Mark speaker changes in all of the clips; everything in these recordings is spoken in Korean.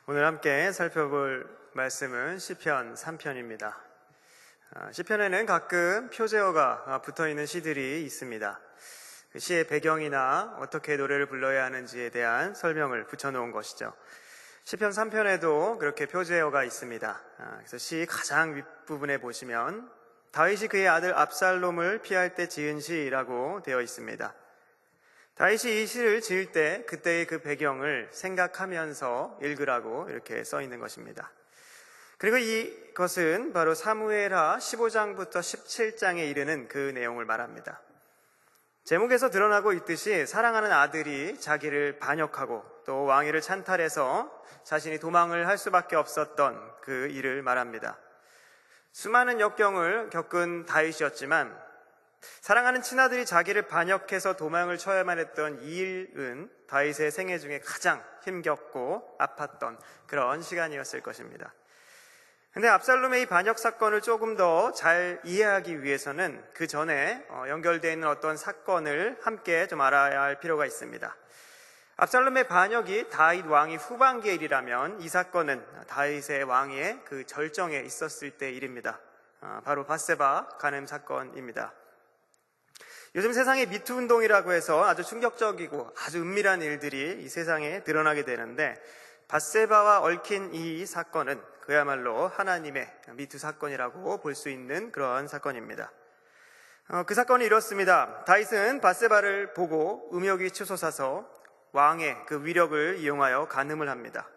Speaker 1: 오늘 함께 살펴볼 말씀은 시편 3편입니다. 시편에는 가끔 표제어가 붙어있는 시들이 있습니다. 그 시의 배경이나 어떻게 노래를 불러야 하는지에 대한 설명을 붙여놓은 것이죠. 시편 3편에도 그렇게 표제어가 있습니다. 그래서 시 가장 윗부분에 보시면 다윗이 그의 아들 압살롬을 피할 때 지은 시라고 되어 있습니다. 다윗이 이 시를 지을 때 그때의 그 배경을 생각하면서 읽으라고 이렇게 써 있는 것입니다. 그리고 이것은 바로 사무엘하 15장부터 17장에 이르는 그 내용을 말합니다. 제목에서 드러나고 있듯이 사랑하는 아들이 자기를 반역하고 또 왕위를 찬탈해서 자신이 도망을 할 수밖에 없었던 그 일을 말합니다. 수많은 역경을 겪은 다윗이었지만 사랑하는 친아들이 자기를 반역해서 도망을 쳐야만 했던 이 일은 다윗의 생애 중에 가장 힘겹고 아팠던 그런 시간이었을 것입니다. 근데 압살롬의 이 반역 사건을 조금 더 잘 이해하기 위해서는 그 전에 연결되어 있는 어떤 사건을 함께 좀 알아야 할 필요가 있습니다. 압살롬의 반역이 다윗 왕위 후반기의 일이라면 이 사건은 다윗의 왕위의 그 절정에 있었을 때 일입니다. 바로 밧세바 간음 사건입니다. 요즘 세상에 미투 운동이라고 해서 아주 충격적이고 아주 은밀한 일들이 이 세상에 드러나게 되는데 밧세바와 얽힌 이 사건은 그야말로 하나님의 미투 사건이라고 볼 수 있는 그런 사건입니다. 그 사건이 이렇습니다. 다윗은 밧세바를 보고 음욕이 치솟아서 왕의 그 위력을 이용하여 간음을 합니다.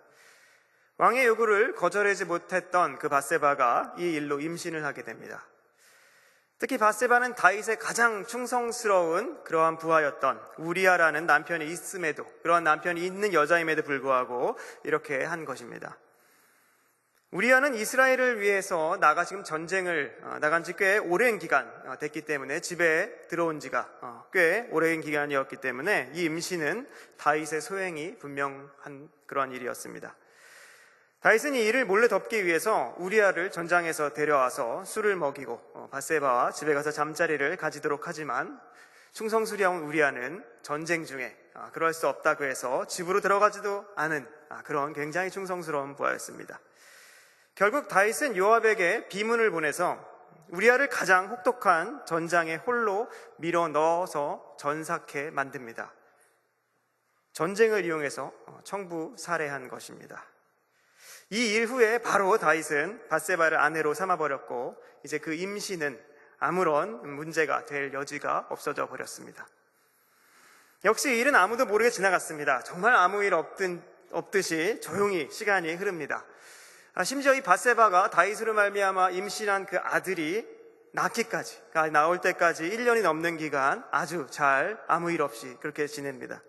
Speaker 1: 왕의 요구를 거절하지 못했던 그 밧세바가 이 일로 임신을 하게 됩니다. 특히 밧세바는 다윗의 가장 충성스러운 그러한 부하였던 우리아라는 남편이 있음에도, 그러한 남편이 있는 여자임에도 불구하고 이렇게 한 것입니다. 우리아는 이스라엘을 위해서 지금 전쟁을 나간 지 꽤 오랜 기간 됐기 때문에, 집에 들어온 지가 꽤 오랜 기간이었기 때문에 이 임신은 다윗의 소행이 분명한 그런 일이었습니다. 다윗은 이 일을 몰래 덮기 위해서 우리아를 전장에서 데려와서 술을 먹이고 밧세바와 집에 가서 잠자리를 가지도록 하지만 충성스러운 우리아는 전쟁 중에 그럴 수 없다고 해서 집으로 들어가지도 않은 그런 굉장히 충성스러운 부하였습니다. 결국 다윗은 요압에게 비문을 보내서 우리아를 가장 혹독한 전장에 홀로 밀어 넣어서 전삭해 만듭니다. 전쟁을 이용해서 청부 살해한 것입니다. 이 일 후에 바로 다윗은 밧세바를 아내로 삼아버렸고 이제 그 임신은 아무런 문제가 될 여지가 없어져 버렸습니다. 역시 이 일은 아무도 모르게 지나갔습니다. 정말 아무 일 없듯이 조용히 시간이 흐릅니다. 심지어 이 밧세바가 다윗으로 말미암아 임신한 그 아들이 낳기까지, 나올 때까지 1년이 넘는 기간 아주 잘 아무 일 없이 그렇게 지냅니다.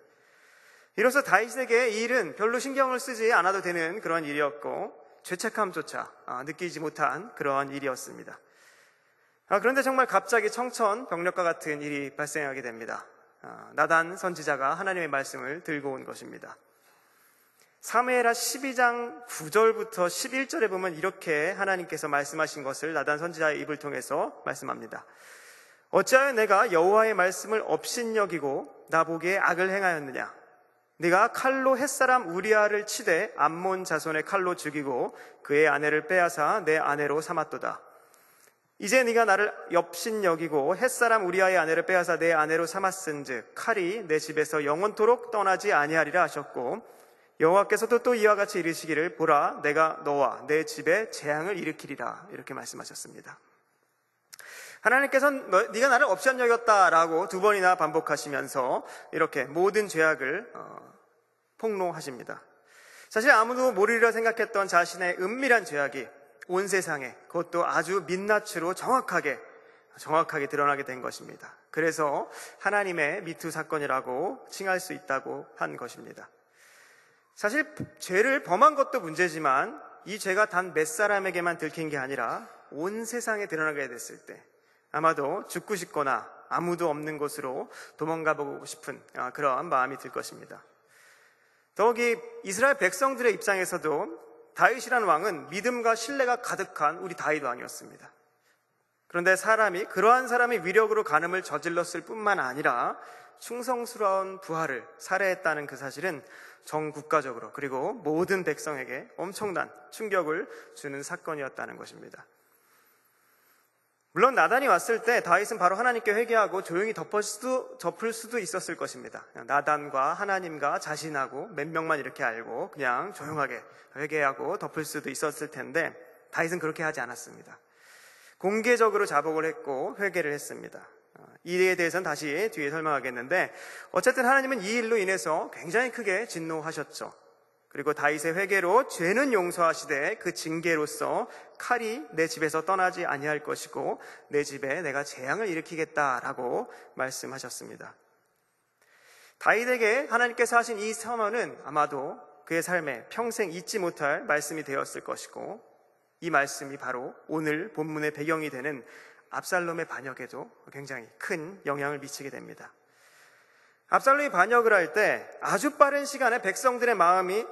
Speaker 1: 이로써 다윗에게 이 일은 별로 신경을 쓰지 않아도 되는 그런 일이었고 죄책감조차 느끼지 못한 그러한 일이었습니다. 그런데 정말 갑자기 청천벽력과 같은 일이 발생하게 됩니다. 나단 선지자가 하나님의 말씀을 들고 온 것입니다. 사무엘하 12장 9절부터 11절에 보면 이렇게 하나님께서 말씀하신 것을 나단 선지자의 입을 통해서 말씀합니다. 어찌하여 내가 여호와의 말씀을 업신여기고 나보기에 악을 행하였느냐? 네가 칼로 햇사람 우리아를 치되 암몬 자손의 칼로 죽이고 그의 아내를 빼앗아 내 아내로 삼았도다. 이제 네가 나를 엽신여기고 햇사람 우리아의 아내를 빼앗아 내 아내로 삼았은즉 칼이 내 집에서 영원토록 떠나지 아니하리라 하셨고 여호와께서도 또 이와 같이 이르시기를 보라 내가 너와 내 집에 재앙을 일으키리라 이렇게 말씀하셨습니다. 하나님께서는 네가 나를 없이 안 여겼다라고 2번이나 반복하시면서 이렇게 모든 죄악을 폭로하십니다. 사실 아무도 모르리라 생각했던 자신의 은밀한 죄악이 온 세상에, 그것도 아주 민낯으로 정확하게 드러나게 된 것입니다. 그래서 하나님의 미투 사건이라고 칭할 수 있다고 한 것입니다. 사실 죄를 범한 것도 문제지만 이 죄가 단 몇 사람에게만 들킨 게 아니라 온 세상에 드러나게 됐을 때 아마도 죽고 싶거나 아무도 없는 곳으로 도망가 보고 싶은 그러한 마음이 들 것입니다. 더욱이 이스라엘 백성들의 입장에서도 다윗이라는 왕은 믿음과 신뢰가 가득한 우리 다윗 왕이었습니다. 그런데 그러한 사람이 위력으로 간음을 저질렀을 뿐만 아니라 충성스러운 부하를 살해했다는 그 사실은 전 국가적으로 그리고 모든 백성에게 엄청난 충격을 주는 사건이었다는 것입니다. 물론 나단이 왔을 때 다윗은 바로 하나님께 회개하고 조용히 덮을 수도 있었을 것입니다. 나단과 하나님과 자신하고 몇 명만 이렇게 알고 그냥 조용하게 회개하고 덮을 수도 있었을 텐데 다윗은 그렇게 하지 않았습니다. 공개적으로 자복을 했고 회개를 했습니다. 이에 대해서는 다시 뒤에 설명하겠는데 어쨌든 하나님은 이 일로 인해서 굉장히 크게 진노하셨죠. 그리고 다윗의 회개로 죄는 용서하시되 그 징계로서 칼이 내 집에서 떠나지 아니할 것이고 내 집에 내가 재앙을 일으키겠다라고 말씀하셨습니다. 다윗에게 하나님께서 하신 이 선언은 아마도 그의 삶에 평생 잊지 못할 말씀이 되었을 것이고 이 말씀이 바로 오늘 본문의 배경이 되는 압살롬의 반역에도 굉장히 큰 영향을 미치게 됩니다. 압살롬이 반역을 할 때 아주 빠른 시간에 백성들의 마음이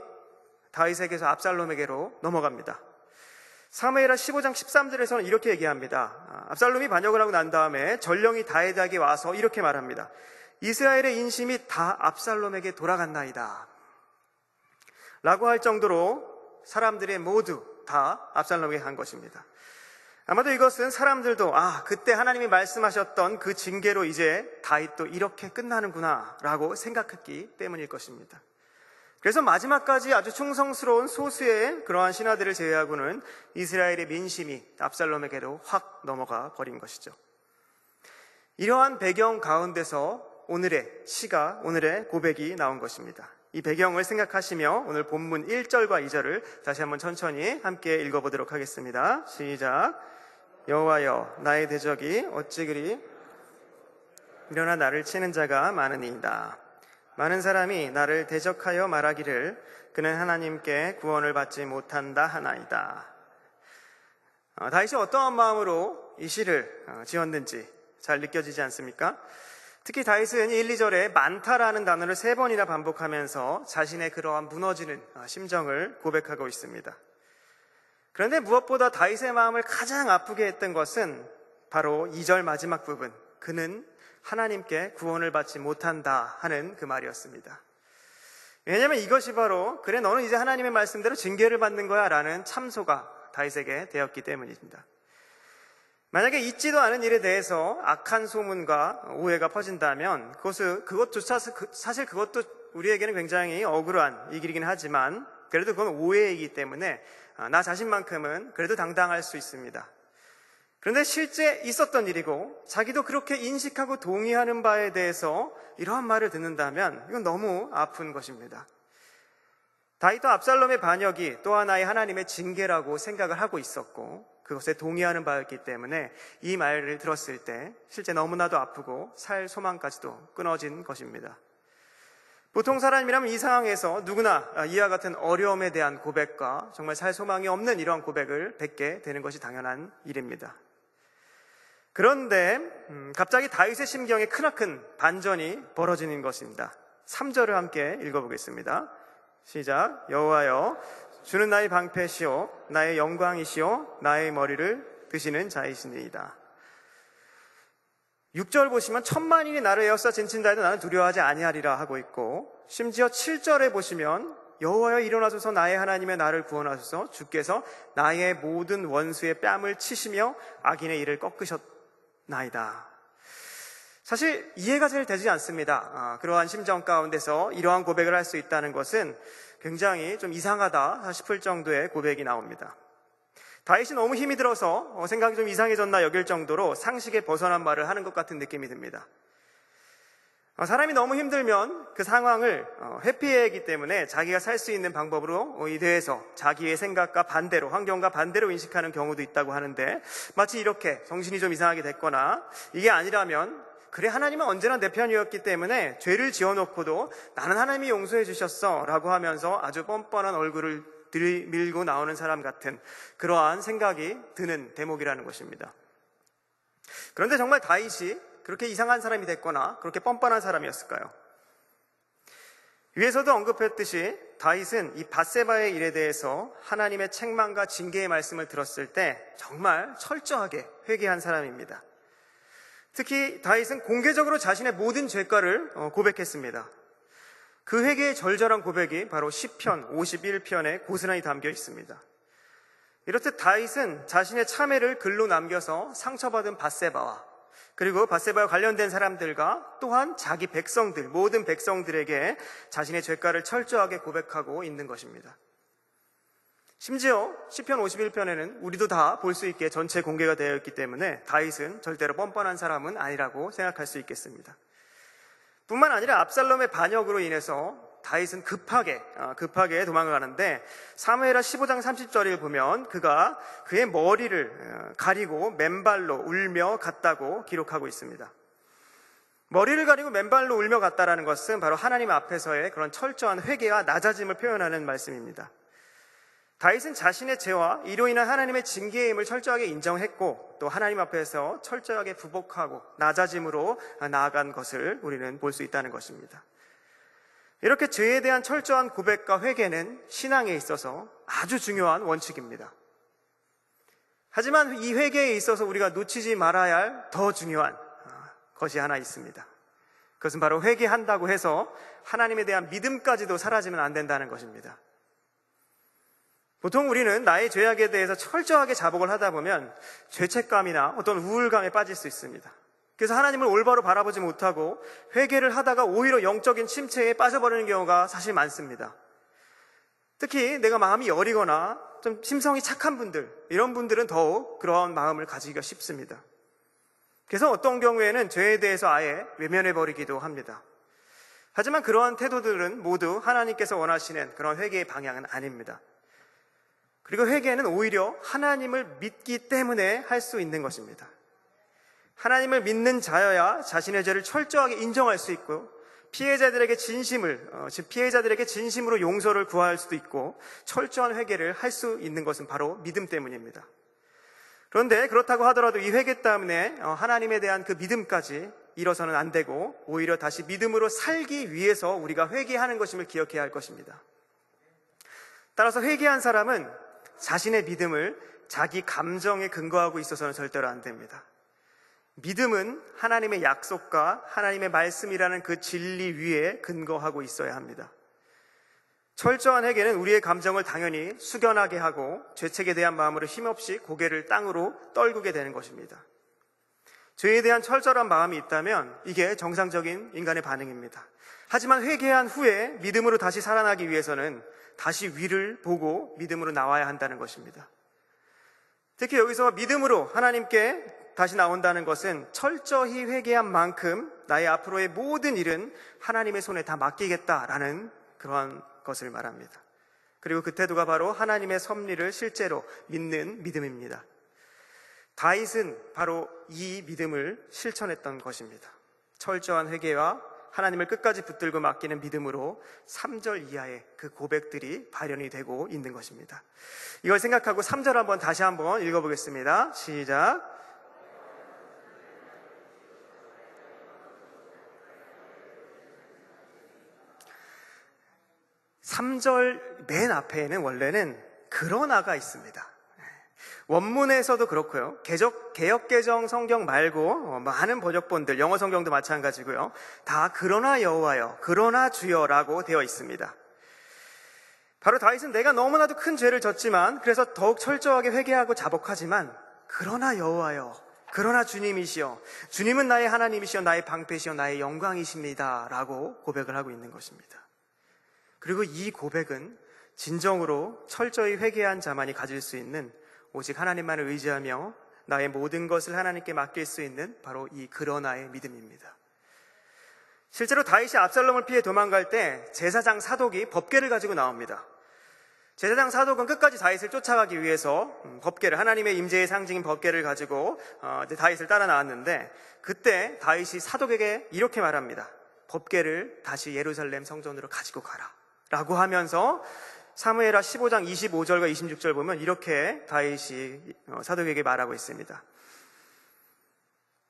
Speaker 1: 다윗에게서 압살롬에게로 넘어갑니다. 사무엘하 15장 13절에서는 이렇게 얘기합니다. 압살롬이 반역을 하고 난 다음에 전령이 다윗에게 와서 이렇게 말합니다. 이스라엘의 인심이 다 압살롬에게 돌아갔나이다 라고 할 정도로 사람들의 모두 다 압살롬에게 간 것입니다. 아마도 이것은 사람들도 그때 하나님이 말씀하셨던 그 징계로 이제 다윗도 이렇게 끝나는구나 라고 생각했기 때문일 것입니다. 그래서 마지막까지 아주 충성스러운 소수의 그러한 신하들을 제외하고는 이스라엘의 민심이 압살롬에게로 확 넘어가 버린 것이죠. 이러한 배경 가운데서 오늘의 시가, 오늘의 고백이 나온 것입니다. 이 배경을 생각하시며 오늘 본문 1절과 2절을 다시 한번 천천히 함께 읽어보도록 하겠습니다. 시작. 여호와여 나의 대적이 어찌 그리 일어나 나를 치는 자가 많으니이다. 많은 사람이 나를 대적하여 말하기를 그는 하나님께 구원을 받지 못한다 하나이다. 다윗이 어떠한 마음으로 이 시를 지었는지 잘 느껴지지 않습니까? 특히 다윗은 1, 2절에 많다라는 단어를 3번이나 반복하면서 자신의 그러한 무너지는 심정을 고백하고 있습니다. 그런데 무엇보다 다윗의 마음을 가장 아프게 했던 것은 바로 2절 마지막 부분, 그는 하나님께 구원을 받지 못한다 하는 그 말이었습니다. 왜냐하면 이것이 바로 그래 너는 이제 하나님의 말씀대로 징계를 받는 거야 라는 참소가 다윗에게 되었기 때문입니다. 만약에 있지도 않은 일에 대해서 악한 소문과 오해가 퍼진다면 그것조차 사실 그것도 우리에게는 굉장히 억울한 일이긴 하지만 그래도 그건 오해이기 때문에 나 자신만큼은 그래도 당당할 수 있습니다. 그런데 실제 있었던 일이고 자기도 그렇게 인식하고 동의하는 바에 대해서 이러한 말을 듣는다면 이건 너무 아픈 것입니다. 다윗도 압살롬의 반역이 또 하나의 하나님의 징계라고 생각을 하고 있었고 그것에 동의하는 바였기 때문에 이 말을 들었을 때 실제 너무나도 아프고 살 소망까지도 끊어진 것입니다. 보통 사람이라면 이 상황에서 누구나 이와 같은 어려움에 대한 고백과 정말 살 소망이 없는 이러한 고백을 뱉게 되는 것이 당연한 일입니다. 그런데 갑자기 다윗의 심경에 크나큰 반전이 벌어지는 것입니다. 3절을 함께 읽어보겠습니다. 시작. 여호와여 주는 나의 방패시오 나의 영광이시오 나의 머리를 드시는 자이시니이다. 6절 보시면 천만인이 나를 에워싸 진친다 해도 나는 두려워하지 아니하리라 하고 있고 심지어 7절에 보시면 여호와여 일어나소서 나의 하나님의 나를 구원하소서 주께서 나의 모든 원수의 뺨을 치시며 악인의 이를 꺾으셨나이다. 사실 이해가 잘 되지 않습니다. 그러한 심정 가운데서 이러한 고백을 할 수 있다는 것은 굉장히 좀 이상하다 싶을 정도의 고백이 나옵니다. 다윗이 너무 힘이 들어서 생각이 좀 이상해졌나 여길 정도로 상식에 벗어난 말을 하는 것 같은 느낌이 듭니다. 사람이 너무 힘들면 그 상황을 회피해야하기 때문에 자기가 살 수 있는 방법으로 대해서 자기의 생각과 반대로 환경과 반대로 인식하는 경우도 있다고 하는데 마치 이렇게 정신이 좀 이상하게 됐거나 이게 아니라면 그래 하나님은 언제나 내 편이었기 때문에 죄를 지어놓고도 나는 하나님이 용서해 주셨어 라고 하면서 아주 뻔뻔한 얼굴을 들이밀고 나오는 사람 같은 그러한 생각이 드는 대목이라는 것입니다. 그런데 정말 다윗이 그렇게 이상한 사람이 됐거나 그렇게 뻔뻔한 사람이었을까요? 위에서도 언급했듯이 다윗은 이 밧세바의 일에 대해서 하나님의 책망과 징계의 말씀을 들었을 때 정말 철저하게 회개한 사람입니다. 특히 다윗은 공개적으로 자신의 모든 죄과를 고백했습니다. 그 회개의 절절한 고백이 바로 시편 51편에 고스란히 담겨 있습니다. 이렇듯 다윗은 자신의 참회를 글로 남겨서 상처받은 밧세바와 그리고 밧세바와 관련된 사람들과 또한 자기 백성들, 모든 백성들에게 자신의 죄가를 철저하게 고백하고 있는 것입니다. 심지어 시편 51편에는 우리도 다 볼 수 있게 전체 공개가 되어 있기 때문에 다윗은 절대로 뻔뻔한 사람은 아니라고 생각할 수 있겠습니다. 뿐만 아니라 압살롬의 반역으로 인해서 다윗은 급하게 도망을 가는데 사무엘하 15장 30절을 보면 그가 그의 머리를 가리고 맨발로 울며 갔다고 기록하고 있습니다. 머리를 가리고 맨발로 울며 갔다라는 것은 바로 하나님 앞에서의 그런 철저한 회개와 낮아짐을 표현하는 말씀입니다. 다윗은 자신의 죄와 이로 인한 하나님의 징계임을 철저하게 인정했고 또 하나님 앞에서 철저하게 부복하고 낮아짐으로 나아간 것을 우리는 볼 수 있다는 것입니다. 이렇게 죄에 대한 철저한 고백과 회개는 신앙에 있어서 아주 중요한 원칙입니다. 하지만 이 회개에 있어서 우리가 놓치지 말아야 할 더 중요한 것이 하나 있습니다. 그것은 바로 회개한다고 해서 하나님에 대한 믿음까지도 사라지면 안 된다는 것입니다. 보통 우리는 나의 죄악에 대해서 철저하게 자복을 하다 보면 죄책감이나 어떤 우울감에 빠질 수 있습니다. 그래서 하나님을 올바로 바라보지 못하고 회개를 하다가 오히려 영적인 침체에 빠져버리는 경우가 사실 많습니다. 특히 내가 마음이 여리거나 좀 심성이 착한 분들, 이런 분들은 더욱 그런 마음을 가지기가 쉽습니다. 그래서 어떤 경우에는 죄에 대해서 아예 외면해버리기도 합니다. 하지만 그러한 태도들은 모두 하나님께서 원하시는 그런 회개의 방향은 아닙니다. 그리고 회개는 오히려 하나님을 믿기 때문에 할 수 있는 것입니다. 하나님을 믿는 자여야 자신의 죄를 철저하게 인정할 수 있고 피해자들에게 진심으로 용서를 구할 수도 있고 철저한 회개를 할 수 있는 것은 바로 믿음 때문입니다. 그런데 그렇다고 하더라도 이 회개 때문에 하나님에 대한 그 믿음까지 잃어서는 안 되고 오히려 다시 믿음으로 살기 위해서 우리가 회개하는 것임을 기억해야 할 것입니다. 따라서 회개한 사람은 자신의 믿음을 자기 감정에 근거하고 있어서는 절대로 안 됩니다. 믿음은 하나님의 약속과 하나님의 말씀이라는 그 진리 위에 근거하고 있어야 합니다. 철저한 회개는 우리의 감정을 당연히 숙연하게 하고 죄책에 대한 마음으로 힘없이 고개를 땅으로 떨구게 되는 것입니다. 죄에 대한 철저한 마음이 있다면 이게 정상적인 인간의 반응입니다. 하지만 회개한 후에 믿음으로 다시 살아나기 위해서는 다시 위를 보고 믿음으로 나와야 한다는 것입니다. 특히 여기서 믿음으로 하나님께 다시 나온다는 것은 철저히 회개한 만큼 나의 앞으로의 모든 일은 하나님의 손에 다 맡기겠다라는 그러한 것을 말합니다. 그리고 그 태도가 바로 하나님의 섭리를 실제로 믿는 믿음입니다. 다윗은 바로 이 믿음을 실천했던 것입니다. 철저한 회개와 하나님을 끝까지 붙들고 맡기는 믿음으로 3절 이하의 그 고백들이 발현이 되고 있는 것입니다. 이걸 생각하고 3절 다시 한번 읽어보겠습니다. 시작. 3절 맨 앞에는 원래는 그러나가 있습니다. 원문에서도 그렇고요. 개역개정 성경 말고 많은 번역본들, 영어 성경도 마찬가지고요. 다 그러나 여호와여, 그러나 주여라고 되어 있습니다. 바로 다윗은 내가 너무나도 큰 죄를 졌지만 그래서 더욱 철저하게 회개하고 자복하지만 그러나 여호와여, 그러나 주님이시여, 주님은 나의 하나님이시여 나의 방패시여 나의 영광이십니다 라고 고백을 하고 있는 것입니다. 그리고 이 고백은 진정으로 철저히 회개한 자만이 가질 수 있는 오직 하나님만을 의지하며 나의 모든 것을 하나님께 맡길 수 있는 바로 이 그러나의 믿음입니다. 실제로 다윗이 압살롬을 피해 도망갈 때 제사장 사독이 법궤를 가지고 나옵니다. 제사장 사독은 끝까지 다윗을 쫓아가기 위해서 법궤를, 하나님의 임재의 상징인 법궤를 가지고 다윗을 따라 나왔는데 그때 다윗이 사독에게 이렇게 말합니다. 법궤를 다시 예루살렘 성전으로 가지고 가라 라고 하면서 사무엘하 15장 25절과 26절 보면 이렇게 다윗이 사독에게 말하고 있습니다.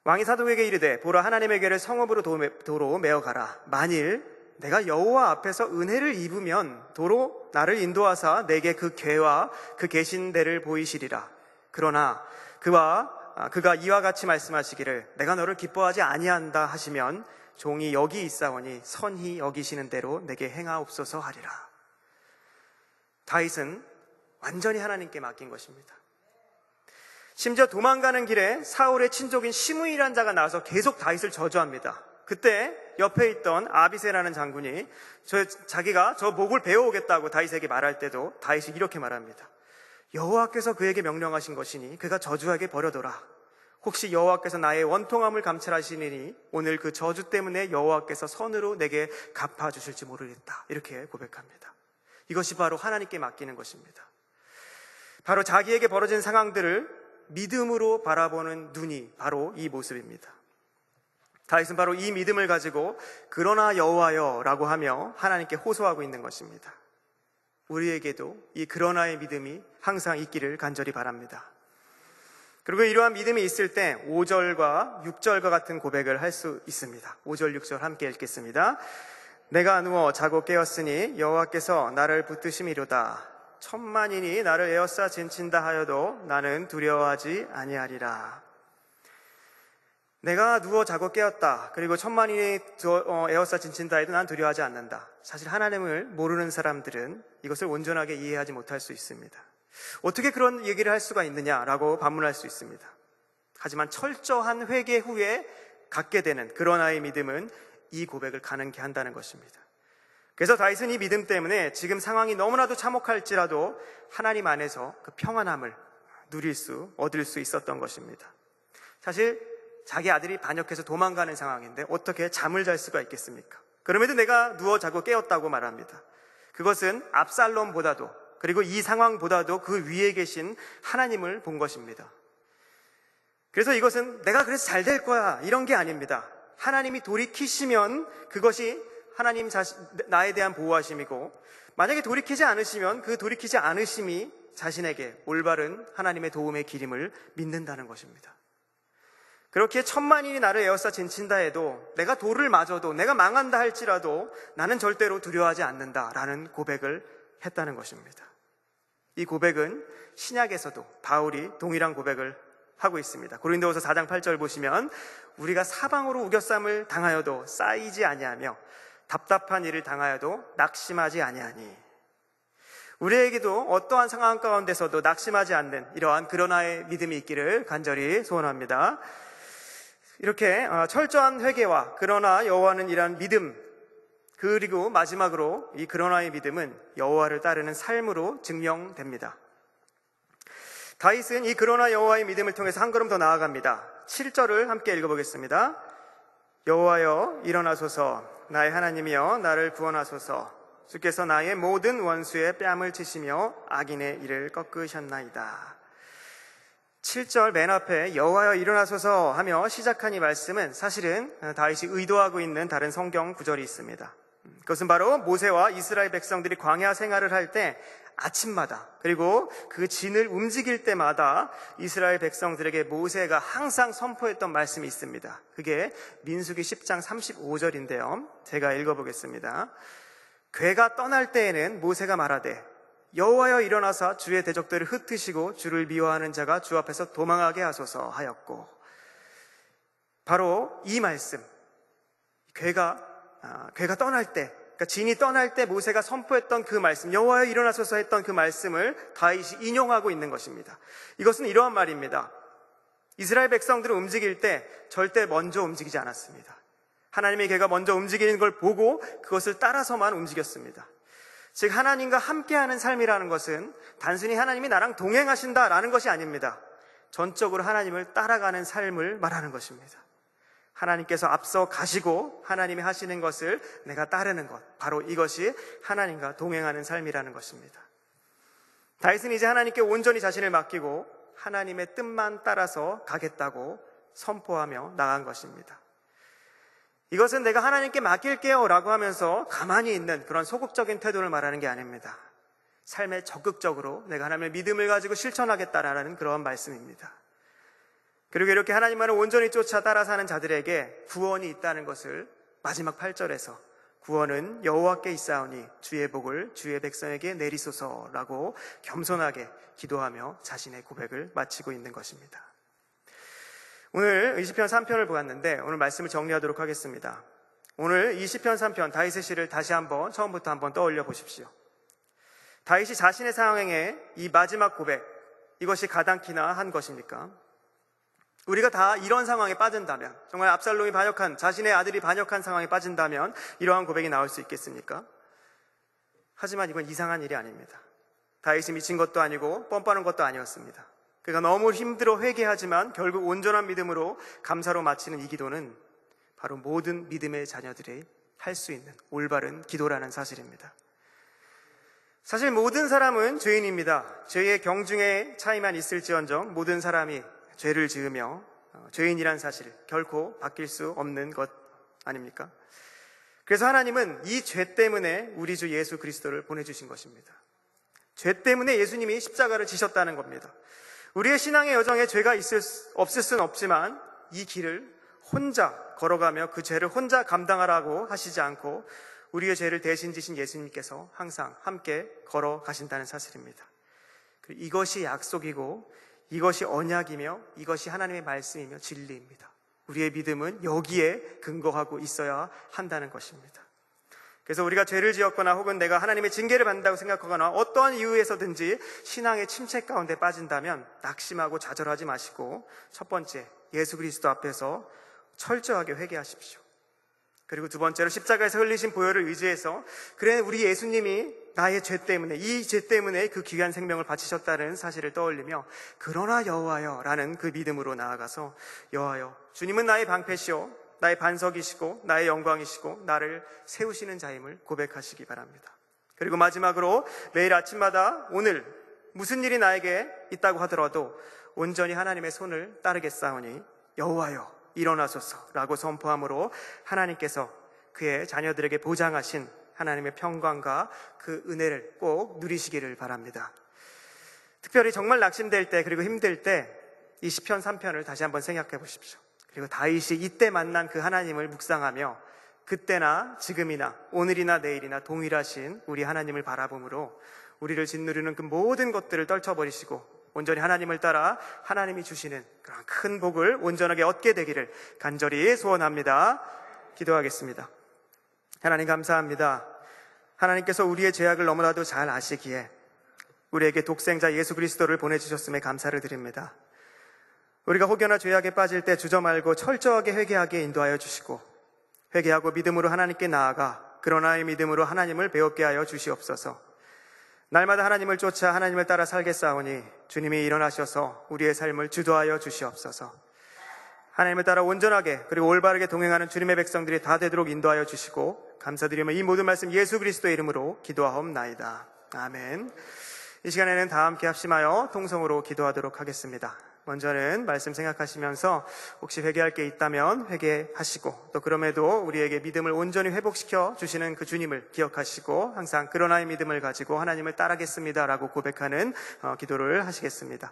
Speaker 1: 왕이 사독에게 이르되 보라 하나님의 궤를 성읍으로 도로 메어가라. 만일 내가 여호와 앞에서 은혜를 입으면 도로 나를 인도하사 내게 그 궤와 그 계신 데를 보이시리라. 그러나 그가 이와 같이 말씀하시기를 내가 너를 기뻐하지 아니한다 하시면 종이 여기 있사오니 선히 여기시는 대로 내게 행하옵소서 하리라. 다윗은 완전히 하나님께 맡긴 것입니다. 심지어 도망가는 길에 사울의 친족인 시므이라는 자가 나와서 계속 다윗을 저주합니다. 그때 옆에 있던 아비새라는 장군이 자기가 저 목을 베어오겠다고 다윗에게 말할 때도 다윗이 이렇게 말합니다. 여호와께서 그에게 명령하신 것이니 그가 저주하게 버려둬라. 혹시 여호와께서 나의 원통함을 감찰하시니 오늘 그 저주 때문에 여호와께서 선으로 내게 갚아주실지 모르겠다. 이렇게 고백합니다. 이것이 바로 하나님께 맡기는 것입니다. 바로 자기에게 벌어진 상황들을 믿음으로 바라보는 눈이 바로 이 모습입니다. 다윗은 바로 이 믿음을 가지고 그러나 여호와여 라고 하며 하나님께 호소하고 있는 것입니다. 우리에게도 이 그러나의 믿음이 항상 있기를 간절히 바랍니다. 그리고 이러한 믿음이 있을 때 5절과 6절과 같은 고백을 할 수 있습니다. 5절 6절 함께 읽겠습니다. 내가 누워 자고 깨었으니 여호와께서 나를 붙드심이로다. 천만인이 나를 에워싸 진친다 하여도 나는 두려워하지 아니하리라. 내가 누워 자고 깨었다. 그리고 천만인이 에워싸 진친다 해도 난 두려워하지 않는다. 사실 하나님을 모르는 사람들은 이것을 온전하게 이해하지 못할 수 있습니다. 어떻게 그런 얘기를 할 수가 있느냐라고 반문할 수 있습니다. 하지만 철저한 회개 후에 갖게 되는 그러나의 믿음은 이 고백을 가능케 한다는 것입니다. 그래서 다윗은 이 믿음 때문에 지금 상황이 너무나도 참혹할지라도 하나님 안에서 그 평안함을 얻을 수 있었던 것입니다. 사실 자기 아들이 반역해서 도망가는 상황인데 어떻게 잠을 잘 수가 있겠습니까? 그럼에도 내가 누워 자고 깨었다고 말합니다. 그것은 압살롬보다도 그리고 이 상황보다도 그 위에 계신 하나님을 본 것입니다. 그래서 이것은 내가 그래서 잘 될 거야 이런 게 아닙니다. 하나님이 돌이키시면 그것이 하나님 나에 대한 보호하심이고, 만약에 돌이키지 않으시면 그 돌이키지 않으심이 자신에게 올바른 하나님의 도움의 길임을 믿는다는 것입니다. 그렇게 천만인이 나를 에워싸 진친다 해도, 내가 돌을 맞아도, 내가 망한다 할지라도 나는 절대로 두려워하지 않는다라는 고백을 했다는 것입니다. 이 고백은 신약에서도 바울이 동일한 고백을 하고 있습니다. 고린도후서 4장 8절 보시면 우리가 사방으로 우겨쌈을 당하여도 쌓이지 아니하며 답답한 일을 당하여도 낙심하지 아니하니, 우리에게도 어떠한 상황 가운데서도 낙심하지 않는 이러한 그러나의 믿음이 있기를 간절히 소원합니다. 이렇게 철저한 회개와 그러나 여호와는 이러한 믿음, 그리고 마지막으로 이 그러나의 믿음은 여호와를 따르는 삶으로 증명됩니다. 다윗은 이 그러나 여호와의 믿음을 통해서 한 걸음 더 나아갑니다. 7절을 함께 읽어보겠습니다. 여호와여 일어나소서, 나의 하나님이여 나를 구원하소서. 주께서 나의 모든 원수의 뺨을 치시며 악인의 일을 꺾으셨나이다. 7절 맨 앞에 여호와여 일어나소서 하며 시작한 이 말씀은 사실은 다윗이 의도하고 있는 다른 성경 구절이 있습니다. 그것은 바로 모세와 이스라엘 백성들이 광야 생활을 할 때 아침마다, 그리고 그 진을 움직일 때마다 이스라엘 백성들에게 모세가 항상 선포했던 말씀이 있습니다. 그게 민수기 10장 35절인데요. 제가 읽어보겠습니다. 괴가 떠날 때에는 모세가 말하되 여호와여 일어나사 주의 대적들을 흩으시고 주를 미워하는 자가 주 앞에서 도망하게 하소서 하였고, 바로 이 말씀, 괴가 떠날 때, 그러니까 진이 떠날 때 모세가 선포했던 그 말씀, 여호와여 일어나소서 했던 그 말씀을 다윗이 인용하고 있는 것입니다. 이것은 이러한 말입니다. 이스라엘 백성들을 움직일 때 절대 먼저 움직이지 않았습니다. 하나님의 괴가 먼저 움직이는 걸 보고 그것을 따라서만 움직였습니다. 즉 하나님과 함께하는 삶이라는 것은 단순히 하나님이 나랑 동행하신다라는 것이 아닙니다. 전적으로 하나님을 따라가는 삶을 말하는 것입니다. 하나님께서 앞서 가시고 하나님이 하시는 것을 내가 따르는 것, 바로 이것이 하나님과 동행하는 삶이라는 것입니다. 다윗은 이제 하나님께 온전히 자신을 맡기고 하나님의 뜻만 따라서 가겠다고 선포하며 나간 것입니다. 이것은 내가 하나님께 맡길게요 라고 하면서 가만히 있는 그런 소극적인 태도를 말하는 게 아닙니다. 삶에 적극적으로 내가 하나님의 믿음을 가지고 실천하겠다라는 그런 말씀입니다. 그리고 이렇게 하나님만을 온전히 쫓아 따라 사는 자들에게 구원이 있다는 것을 마지막 8절에서 구원은 여호와께 있사오니 주의 복을 주의 백성에게 내리소서라고 겸손하게 기도하며 자신의 고백을 마치고 있는 것입니다. 오늘 시편 3편을 보았는데 오늘 말씀을 정리하도록 하겠습니다. 오늘 이 시편 3편 다윗의 시를 다시 한번 처음부터 한번 떠올려 보십시오. 다윗이 자신의 상황에 이 마지막 고백, 이것이 가당키나 한 것입니까? 우리가 다 이런 상황에 빠진다면, 정말 압살롬이 반역한, 자신의 아들이 반역한 상황에 빠진다면 이러한 고백이 나올 수 있겠습니까? 하지만 이건 이상한 일이 아닙니다. 다윗이 미친 것도 아니고 뻔뻔한 것도 아니었습니다. 그가 너무 힘들어 회개하지만 결국 온전한 믿음으로 감사로 마치는 이 기도는 바로 모든 믿음의 자녀들이 할 수 있는 올바른 기도라는 사실입니다. 사실 모든 사람은 죄인입니다. 죄의 경중의 차이만 있을지언정 모든 사람이 죄를 지으며 죄인이란 사실 결코 바뀔 수 없는 것 아닙니까? 그래서 하나님은 이 죄 때문에 우리 주 예수 그리스도를 보내주신 것입니다. 죄 때문에 예수님이 십자가를 지셨다는 겁니다. 우리의 신앙의 여정에 죄가 없을 수는 없지만 이 길을 혼자 걸어가며 그 죄를 혼자 감당하라고 하시지 않고 우리의 죄를 대신 지신 예수님께서 항상 함께 걸어가신다는 사실입니다. 이것이 약속이고 이것이 언약이며 이것이 하나님의 말씀이며 진리입니다. 우리의 믿음은 여기에 근거하고 있어야 한다는 것입니다. 그래서 우리가 죄를 지었거나 혹은 내가 하나님의 징계를 받는다고 생각하거나 어떠한 이유에서든지 신앙의 침체 가운데 빠진다면 낙심하고 좌절하지 마시고 첫 번째, 예수 그리스도 앞에서 철저하게 회개하십시오. 그리고 두 번째로 십자가에서 흘리신 보혈을 의지해서 그래 우리 예수님이 나의 죄 때문에 이 죄 때문에 그 귀한 생명을 바치셨다는 사실을 떠올리며 그러나 여호와여 라는 그 믿음으로 나아가서 여호와여 주님은 나의 방패시오 나의 반석이시고 나의 영광이시고 나를 세우시는 자임을 고백하시기 바랍니다. 그리고 마지막으로 매일 아침마다 오늘 무슨 일이 나에게 있다고 하더라도 온전히 하나님의 손을 따르겠사오니 여호와여 일어나소서라고 선포함으로 하나님께서 그의 자녀들에게 보장하신 하나님의 평강과 그 은혜를 꼭 누리시기를 바랍니다. 특별히 정말 낙심될 때 그리고 힘들 때 이 시편 3편을 다시 한번 생각해 보십시오. 그리고 다윗이 이때 만난 그 하나님을 묵상하며 그때나 지금이나 오늘이나 내일이나 동일하신 우리 하나님을 바라봄으로 우리를 짓누르는 그 모든 것들을 떨쳐버리시고 온전히 하나님을 따라 하나님이 주시는 그런 큰 복을 온전하게 얻게 되기를 간절히 소원합니다. 기도하겠습니다. 하나님 감사합니다. 하나님께서 우리의 죄악을 너무나도 잘 아시기에 우리에게 독생자 예수 그리스도를 보내주셨음에 감사를 드립니다. 우리가 혹여나 죄악에 빠질 때 주저 말고 철저하게 회개하게 인도하여 주시고 회개하고 믿음으로 하나님께 나아가 그러나의 믿음으로 하나님을 배웠게 하여 주시옵소서. 날마다 하나님을 쫓아 하나님을 따라 살겠사오니 주님이 일어나셔서 우리의 삶을 주도하여 주시옵소서. 하나님을 따라 온전하게 그리고 올바르게 동행하는 주님의 백성들이 다 되도록 인도하여 주시고 감사드리며 이 모든 말씀 예수 그리스도의 이름으로 기도하옵나이다. 아멘. 이 시간에는 다 함께 합심하여 통성으로 기도하도록 하겠습니다. 먼저는 말씀 생각하시면서 혹시 회개할 게 있다면 회개하시고 또 그럼에도 우리에게 믿음을 온전히 회복시켜 주시는 그 주님을 기억하시고 항상 그러나의 믿음을 가지고 하나님을 따르겠습니다라고 고백하는 기도를 하시겠습니다.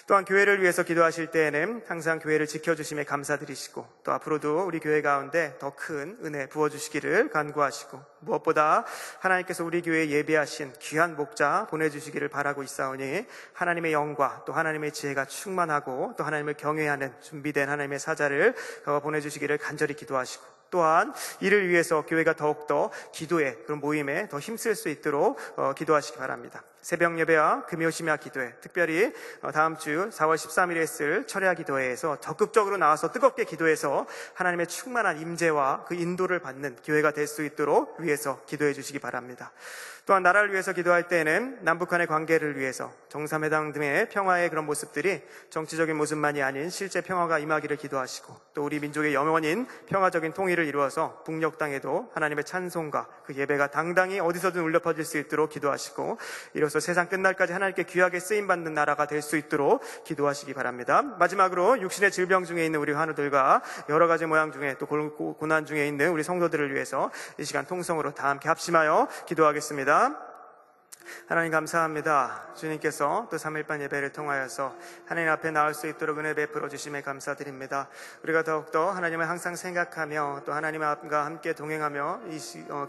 Speaker 1: 또한 교회를 위해서 기도하실 때에는 항상 교회를 지켜주심에 감사드리시고 또 앞으로도 우리 교회 가운데 더 큰 은혜 부어주시기를 간구하시고 무엇보다 하나님께서 우리 교회에 예배하신 귀한 목자 보내주시기를 바라고 있사오니 하나님의 영과 또 하나님의 지혜가 충만하고 또 하나님을 경외하는 준비된 하나님의 사자를 보내주시기를 간절히 기도하시고 또한 이를 위해서 교회가 더욱더 기도에 그런 모임에 더 힘쓸 수 있도록 기도하시기 바랍니다. 새벽 예배와 금요 심야 기도회, 특별히 다음 주 4월 13일에 있을 철야 기도회에서 적극적으로 나와서 뜨겁게 기도해서 하나님의 충만한 임재와 그 인도를 받는 교회가 될 수 있도록 위해서 기도해 주시기 바랍니다. 또한 나라를 위해서 기도할 때에는 남북한의 관계를 위해서 정상회담 등의 평화의 그런 모습들이 정치적인 모습만이 아닌 실제 평화가 임하기를 기도하시고 또 우리 민족의 영원인 평화적인 통일을 이루어서 북녘 땅에도 하나님의 찬송과 그 예배가 당당히 어디서든 울려 퍼질 수 있도록 기도하시고 이로써 세상 끝날까지 하나님께 귀하게 쓰임받는 나라가 될 수 있도록 기도하시기 바랍니다. 마지막으로 육신의 질병 중에 있는 우리 환우들과 여러 가지 모양 중에 또 고난 중에 있는 우리 성도들을 위해서 이 시간 통성으로 다 함께 합심하여 기도하겠습니다. 하나님 감사합니다. 주님께서 또 3일반 예배를 통하여서 하나님 앞에 나올 수 있도록 은혜 베풀어 주심에 감사드립니다. 우리가 더욱더 하나님을 항상 생각하며 또 하나님과 함께 동행하며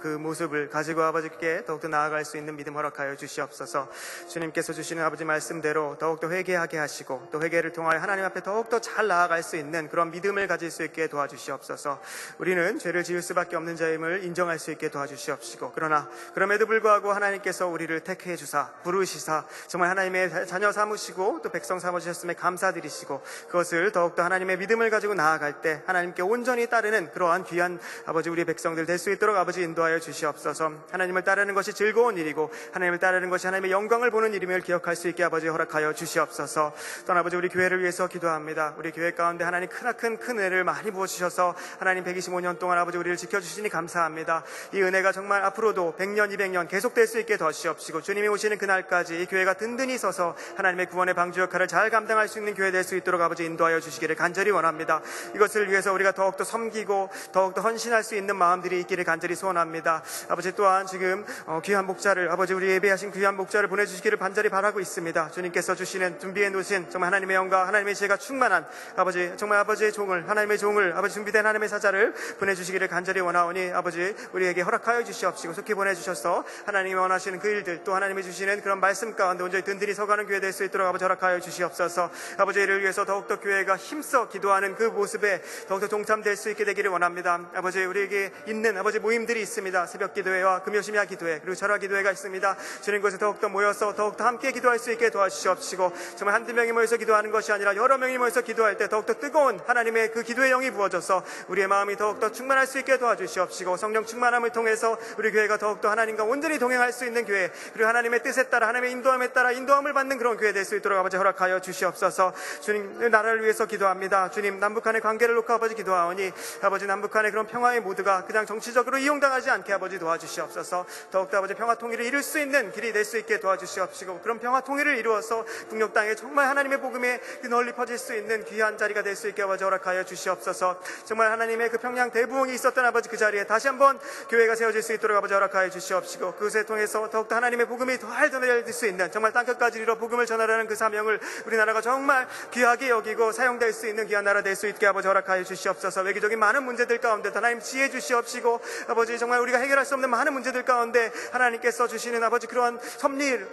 Speaker 1: 그 모습을 가지고 아버지께 더욱더 나아갈 수 있는 믿음 허락하여 주시옵소서. 주님께서 주시는 아버지 말씀대로 더욱더 회개하게 하시고 또 회개를 통하여 하나님 앞에 더욱더 잘 나아갈 수 있는 그런 믿음을 가질 수 있게 도와주시옵소서. 우리는 죄를 지을 수밖에 없는 자임을 인정할 수 있게 도와주시옵시고, 그러나 그럼에도 불구하고 하나님께서 우리를 택해 주사 부르시사 정말 하나님의 자녀 삼으시고 또 백성 삼으셨음에 감사드리시고, 그것을 더욱더 하나님의 믿음을 가지고 나아갈 때 하나님께 온전히 따르는 그러한 귀한 아버지 우리 백성들 될 수 있도록 아버지 인도하여 주시옵소서. 하나님을 따르는 것이 즐거운 일이고 하나님을 따르는 것이 하나님의 영광을 보는 일임을 기억할 수 있게 아버지 허락하여 주시옵소서. 또한 아버지 우리 교회를 위해서 기도합니다. 우리 교회 가운데 하나님 크나큰 큰 은혜를 많이 부어주셔서 하나님 125년 동안 아버지 우리를 지켜주시니 감사합니다. 이 은혜가 정말 앞으로도 100년 200년 계속될 수 있게 도와주시옵시고, 주님이 오시는 그날까지 이 교회가 든든히 서서 하나님의 구원의 방주 역할을 잘 감당할 수 있는 교회 될 수 있도록 아버지 인도하여 주시기를 간절히 원합니다. 이것을 위해서 우리가 더욱더 섬기고 더욱더 헌신할 수 있는 마음들이 있기를 간절히 소원합니다. 아버지 또한 지금 귀한 목자를 아버지 우리 예배하신 귀한 목자를 보내주시기를 간절히 바라고 있습니다. 주님께서 주시는 준비해 놓으신 정말 하나님의 영과 하나님의 지혜가 충만한 아버지 정말 아버지의 종을 하나님의 종을 아버지 준비된 하나님의 사자를 보내주시기를 간절히 원하오니 아버지 우리에게 허락하여 주시옵시고, 속히 보내주셔서 하나님이 원하시는 그 일들 또 하나님이 주시는 그런 말씀 가운데 온전히 든든히 서가는 교회 될 수 있도록 아버지 허락하여 주시옵소서. 아버지 이를 위해서 더욱더 교회가 힘써 기도하는 그 모습에 더욱더 동참될 수 있게 되기를 원합니다. 아버지 우리에게 있는 아버지 모임들이 있습니다. 새벽 기도회와 금요심야 기도회 그리고 철화 기도회가 있습니다. 주님 곳에 더욱더 모여서 더욱더 함께 기도할 수 있게 도와주시옵시고, 정말 한두 명이 모여서 기도하는 것이 아니라 여러 명이 모여서 기도할 때 더욱더 뜨거운 하나님의 그 기도의 영이 부어져서 우리의 마음이 더욱더 충만할 수 있게 도와주시옵시고, 성령 충만함을 통해서 우리 교회가 더욱더 하나님과 온전히 동행할 수 있는 교회, 그리고 하나님의 뜻에 따라 하나님의 인도함에 따라 인도함을 받는 그런 교회 될 수 있도록 아버지 허락하여 주시옵소서. 주님 나라를 위해서 기도합니다. 주님 남북한의 관계를 놓고 아버지 기도하오니 아버지 남북한의 그런 평화의 모두가 그냥 정치적으로 이용당하지 않게 아버지 도와주시옵소서. 더욱더 아버지 평화 통일을 이룰 수 있는 길이 될 수 있게 도와주시옵시고, 그런 평화 통일을 이루어서 북녘 땅에 정말 하나님의 복음에 널리 퍼질 수 있는 귀한 자리가 될 수 있게 아버지 허락하여 주시옵소서. 정말 하나님의 그 평양 대부흥이 있었던 아버지 그 자리에 다시 한번 교회가 세워질 수 있도록 아버지 허락하여 주시옵시고, 그것을 통해서 더욱더 하나님의 복음이 더 전해질 수 있는 정말 땅끝까지 이르러 복음을 전하라는 그 사명을 우리나라가 정말 귀하게 여기고 사용될 수 있는 귀한 나라 될 수 있게 아버지 허락하여 주시옵소서. 외교적인 많은 문제들 가운데 하나님 지혜 주시옵시고, 아버지 정말 우리가 해결할 수 없는 많은 문제들 가운데 하나님께서 주시는 아버지 그러한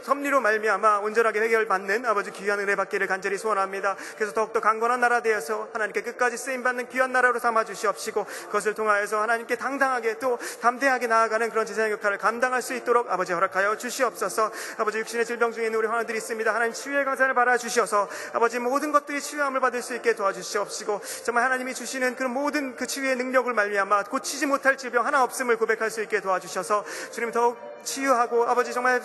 Speaker 1: 섭리로 말미암아 온전하게 해결받는 아버지 귀한 은혜 받기를 간절히 소원합니다. 그래서 더욱더 강건한 나라 되어서 하나님께 끝까지 쓰임받는 귀한 나라로 삼아 주시옵시고, 그것을 통하여서 하나님께 당당하게 또 담대하게 나아가는 그런 제사장 역할을 감당할 수 있도록 아버지 허락하여 주시옵소서. 아버지 육신의 질병 중에 있는 우리 환우들이 있습니다. 하나님 치유의 강산을 바라 주시어서 아버지 모든 것들이 치유함을 받을 수 있게 도와주시옵시고, 정말 하나님이 주시는 그 모든 그 치유의 능력을 말미암아 고치지 못할 질병 하나 없음을 고백할 수 있게 도와주셔서 주님 더욱 치유하고 아버지 정말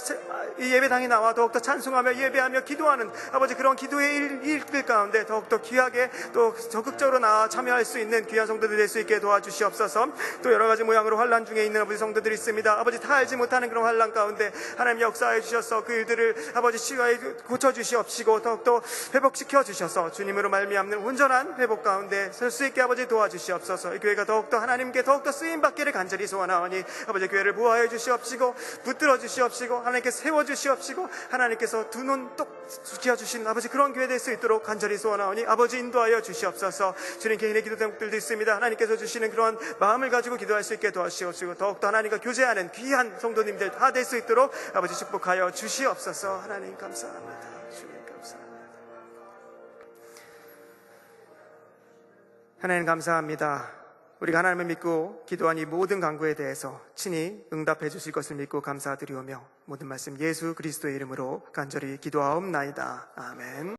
Speaker 1: 이 예배당에 나와 더욱더 찬송하며 예배하며 기도하는 아버지 그런 기도의 일들 가운데 더욱더 귀하게 또 적극적으로 나와 참여할 수 있는 귀한 성도들 될 수 있게 도와주시옵소서. 또 여러 가지 모양으로 환난 중에 있는 아버지 성도들이 있습니다. 아버지 다 알지 못하는 그런 환난 가운데 하나님 역사해 주셔서 그 일들을 아버지 치유하여 고쳐주시옵시고, 더욱더 회복시켜 주셔서 주님으로 말미암는 온전한 회복 가운데 설 수 있게 아버지 도와주시옵소서. 이 교회가 더욱더 하나님께 더욱더 쓰임받기를 간절히 소원하오니 아버지 교회를 보호하여 주시옵시고 붙들어 주시옵시고 하나님께 세워 주시옵시고, 하나님께서 두 눈 똑 지켜주신 아버지 그런 교회 될 수 있도록 간절히 소원하오니 아버지 인도하여 주시옵소서. 주님 개인의 기도 제목들도 있습니다. 하나님께서 주시는 그런 마음을 가지고 기도할 수 있게 도와주시옵시고, 더욱더 하나님과 교제하는 귀한 성도님들 다 될 수 있도록 아버지 축복하여 주시옵소서. 하나님 감사합니다. 주님 감사합니다. 하나님 감사합니다. 우리가 하나님을 믿고 기도한 이 모든 간구에 대해서 친히 응답해 주실 것을 믿고 감사드리오며 모든 말씀 예수 그리스도의 이름으로 간절히 기도하옵나이다. 아멘.